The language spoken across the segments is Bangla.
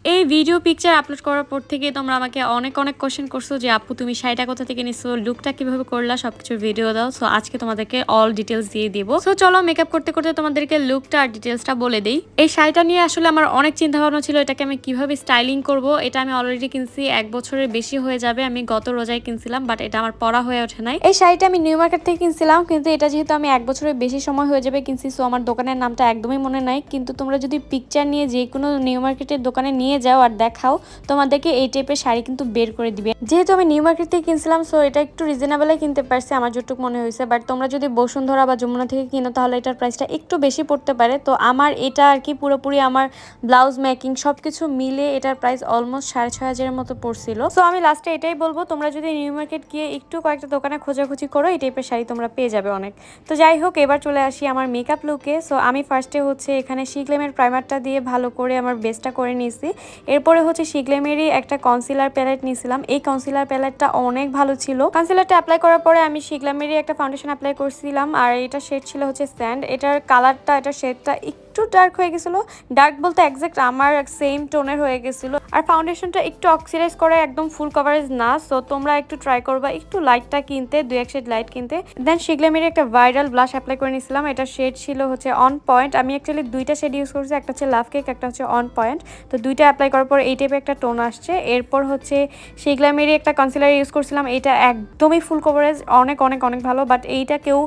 এই ভিডিও পিকচার আপলোড করার পর থেকে তোমরা আমাকে অনেক অনেক কোশ্চেন করছো যে আপু তুমি শাড়িটা কোথা থেকে নিছো, লুকটা কিভাবে করলা, সবকিছু ভিডিও দাও। সো আজকে তোমাদেরকে অল ডিটেলস দিয়ে দিব। সো চলো মেকআপ করতে করতে তোমাদেরকে লুকটা আর ডিটেলসটা বলে দিই। এই শাড়িটা নিয়ে আসলে আমার অনেক চিন্তা ভাবনা ছিল, এটাকে আমি কিভাবে স্টাইলিং করব। এটা আমি অলরেডি কিনছি, 1 বছরের বেশি হয়ে যাবে। আমি গত রোজায় কিনছিলাম, বাট এটা আমার পরা হয়ে ওঠে নাই। এই শাড়িটা আমি নিউ মার্কেট থেকে কিনছিলাম, কিন্তু এটা যেহেতু আমি 1 বছরের বেশি সময় হয়ে যাবে কিনছি, সো আমার দোকানের নামটা একদমই মনে নাই। কিন্তু তোমরা যদি পিকচার নিয়ে যে কোনো নিউ মার্কেটের দোকানে নিয়ে যাও আর দেখাও, তোমাদেরকে এই টাইপের শাড়ি কিন্তু বের করে দিবে। যেহেতু আমি নিউ মার্কেট থেকে কিনছিলাম, সো এটা একটু রিজনেবলে কিনতে পারছি আমার যতটুকু মনে হয়েছে। বাট তোমরা যদি বসুন্ধরা বা যমুনা থেকে কিনো তাহলে এটার প্রাইসটা একটু বেশি পড়তে পারে। তো আমার এটা আর কি পুরোপুরি আমার ব্লাউজ মেকিং সবকিছু মিলে এটার প্রাইস অলমোস্ট 6,500-এর মতো পড়ছিল। সো আমি লাস্টে এটাই বলবো, তোমরা যদি নিউ মার্কেট গিয়ে একটু কয়েকটা দোকানে খোঁজাখুঁজি করো, এই টাইপের শাড়ি তোমরা পেয়ে যাবে অনেক। তো যাই হোক, এবার চলে আসি আমার মেকআপ লুকে। সো আমি ফার্স্টে হচ্ছে এখানে শিগ্লেমের প্রাইমারটা দিয়ে ভালো করে আমার বেসটা করে নিয়েছি। এরপরে হচ্ছে শিগ্লেমেরই একটা কনসিলার প্যালেট নিয়েছিলাম। এই কনসিলার প্যালেটটা অনেক ভালো ছিল। কনসিলারটা অ্যাপ্লাই করার পরে আমি শিগ্লেমেরই একটা ফাউন্ডেশন অ্যাপ্লাই করছিলাম, আর এটা শেড ছিল হচ্ছে স্যান্ড। এটার কালারটা, এটার শেডটা একটু ডার্ক হয়ে গেছিল। ডার্ক বলতে একজ্যাক্ট আমার সেম টোনের হয়ে গেছিল। আর ফাউন্ডেশনটা একটু অক্সিডাইজ করে, একদম ফুল কভারেজ না। সো তোমরা একটু ট্রাই করবা একটু লাইটটা কিনতে, 2-1 শেড লাইট কিনতে। দেন শিগ্লেমেরই একটা ভাইরাল ব্লাশ অ্যাপ্লাই করে নিয়েছিলাম। এটা শেড ছিল হচ্ছে অন পয়েন্ট। আমি অ্যাকচুয়ালি 2টা শেড ইউজ করছি, একটা হচ্ছে লাভ কেক, একটা হচ্ছে অন পয়েন্ট। তো 2টা অ্যাপ্লাই করার পর এই টাইপের একটা টোন আসছে। এরপর হচ্ছে শিগ্লেমেরই একটা কনসিলার ইউজ করছিলাম। এটা একদমই ফুল কভারেজ, অনেক অনেক অনেক ভালো। বাট এইটা কেউ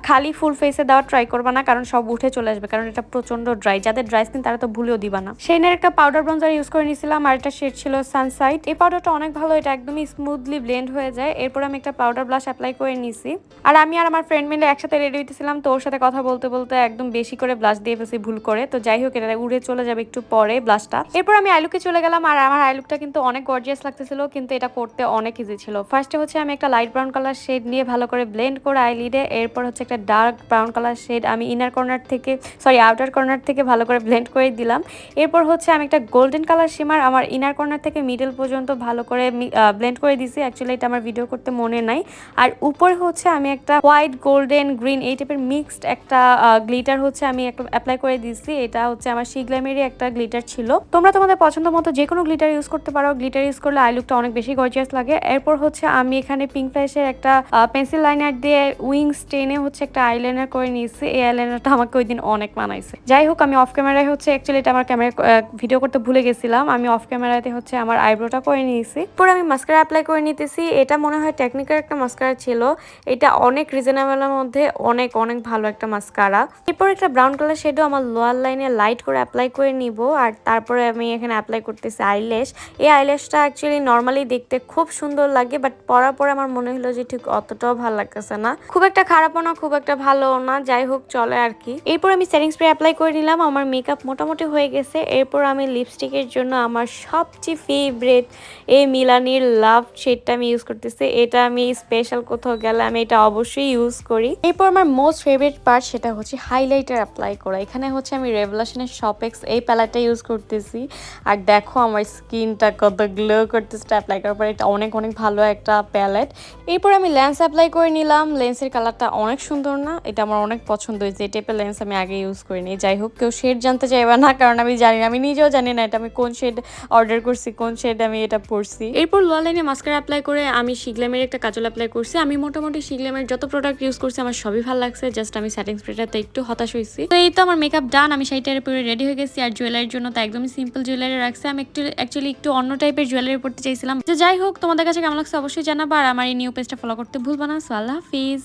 খালি ফুল ফেসে দেওয়ার ট্রাই করবা না, কারণ সব উঠে চলে আসবে, কারণ এটা প্রচন্ড ড্রাই। যাদের ড্রাই স্কিন তারা তো ভুলেও দিবা না। সেইনের একটা পাউডার ব্রঞ্জার ইউজ করে নিয়েছিলাম, আর একটা শেড ছিল সানসাইট। এই পাউডারটা অনেক ভালো, এটা একদমই স্মুথলি ব্লেন্ড হয়ে যায়। এরপর আমি একটা পাউডার ব্লাশ অ্যাপ্লাই করে নিয়েছি। আর আমি আর আমার ফ্রেন্ড মিলে একসাথে রেডি হইতেছিলাম, তো ওর সাথে কথা বলতে বলতে একদম বেশি করে ব্লাশ দিয়ে ফেলছি ভুল করে। তো যাই হোক, এটা উড়ে চলে যাবে একটু পরে ব্লাশটা। এরপর আমি আইলুকে চলে গেলাম, আর আমার আইলুকটা কিন্তু অনেক গর্জিয়াস লাগতেছিল, কিন্তু এটা করতে অনেক ইজি ছিল। ফার্স্টে হচ্ছে আমি একটা লাইট ব্রাউন কালার শেড নিয়ে ভালো করে ব্লেন্ড করে আইলিডে। এরপর হচ্ছে একটা ডার্ক ব্রাউন কালার শেড আমি ইনার কর্নার থেকে আউটার কর্নার থেকে ভালো করে ব্লেন্ড করে দিলাম। এরপর হচ্ছে আমি একটা গোল্ডেন কালার শিমার আমার ইনার কর্নার থেকে মিডল পর্যন্ত ভালো করে ব্লেন্ড করে দিছি। অ্যাকচুয়ালি এটা আমার ভিডিও করতে মনে নাই। আর উপরে হচ্ছে আমি একটা হোয়াইট গোল্ডেন গ্রিন এই টাইপের মিক্সড একটা গ্লিটার হচ্ছে আমি একটা অ্যাপ্লাই করে দিছি। এটা হচ্ছে আমার শিগ্লেমেরই একটা গ্লিটার ছিল। তোমরা তোমাদের পছন্দ মতো যে কোনো গ্লিটার ইউজ করতে পারো। গ্লিটার ইউজ করলে আই লুকটা অনেক বেশি গর্জিয়াস লাগে। এরপর হচ্ছে আমি এখানে পিঙ্ক ফ্ল্যাশের একটা পেন্সিল লাইনার দিয়ে উইংস টেনে হচ্ছে একটা আইলাইনার করে নিয়েছি। এই আইলাইনারটা আমাকে ওই দিন অনেক মানাইছে। যাই হোক, আমি অফ ক্যামেরায় হচ্ছে অ্যাকচুয়ালি এটা আমার ক্যামেরা ভিডিও করতে ভুলে গেছিলাম। আমি অফ ক্যামেরাতে হচ্ছে আমার আইব্রোটা করে নিয়েছি। পরে আমি মাস্কারা অ্যাপ্লাই করে নিতেছি। এটা মনে হয় টেকনিকের একটা মাস্কারা ছিল। এটা অনেক রিজনেবলের মধ্যে অনেক অনেক ভালো একটা মাস্কারা। এরপর একটা ব্রাউন কালার শেডও আমার লোয়ার লাইনে লাইট করে অ্যাপ্লাই করে নিব। আর তারপরে আমি এখানে অ্যাপ্লাই করতেছি আইল্যাশ। এই আইল্যাশটা অ্যাকচুয়ালি নর্মালি দেখতে খুব সুন্দর লাগে, বাট পরার পরে আমার মনে হলো যে ঠিক অতটাও ভালো লাগতেছে না। খুব একটা খারাপও না, খুব একটা ভালো না, যাই হোক চলে আর কি। এরপর আমি সেটিং স্প্রে অ্যাপ্লাই করে নিলাম। আমার মেকআপ মোটামুটি হয়ে গেছে। এরপর আমি লিপস্টিকের জন্য আমার সবচেয়ে ফেভারিট এই মিলানির লাভ শেডটা আমি ইউজ করতেছি। এটা আমি স্পেশাল কোথাও গেলে আমি এটা অবশ্যই ইউজ করি। এরপর আমার মোস্ট ফেভারিট পার্ট সেটা হচ্ছে হাইলাইটার অ্যাপ্লাই করা। এখানে হচ্ছে আমি রেভলিউশনের শপেক্স এই প্যালেটটা ইউজ করতেছি। আর দেখো আমার স্কিনটা কত গ্লো করতেছে অ্যাপ্লাই করার পর। এটা অনেক অনেক ভালো একটা প্যালেট। এরপর আমি লেন্স অ্যাপ্লাই করে নিলাম। লেন্সের কালারটা অনেক সুন্দর না? এটা আমার অনেক পছন্দ হয়েছে। এই টাইপের লেন্স আমি আগে ইউজ করিনি। যাই হোক, কেউ শেড জানতে চাইবে না, কারণ আমি জানি না, আমি নিজেও জানি না এটা আমি কোন শেড অর্ডার করছি, কোন শেড আমি এটা পরছি। এরপর লোয়ার লাইনে মাস্কারা অ্যাপ্লাই করে আমি শিগ্লেমের একটা কাজল অ্যাপ্লাই করছি। আমি মোটামুটি শিগ্লেমের যত প্রোডাক্ট ইউজ করছি আমার সবই ভালো লাগছে, জাস্ট আমি সেটিং স্প্রেটাতে একটু হতাশ হয়েছি। তো এই তো আমার মেকআপ ডান, আমি শাড়িটার পুরো রেডি হয়ে গেছি। আর জুয়েলারির জন্য তো একদমই সিম্পল জুয়েলারি রাখছি। আমি অ্যাকচুয়ালি একটু অন্য টাইপের জুয়েলারি পরতে চাইছিলাম। তো যাই হোক, তোমাদের কাছে কেমন লাগছে অবশ্যই জানাবা। আর আমার এই নিউ পেজটা ফলো করতে ভুলবা না। সো আল্লাহ হাফিজ।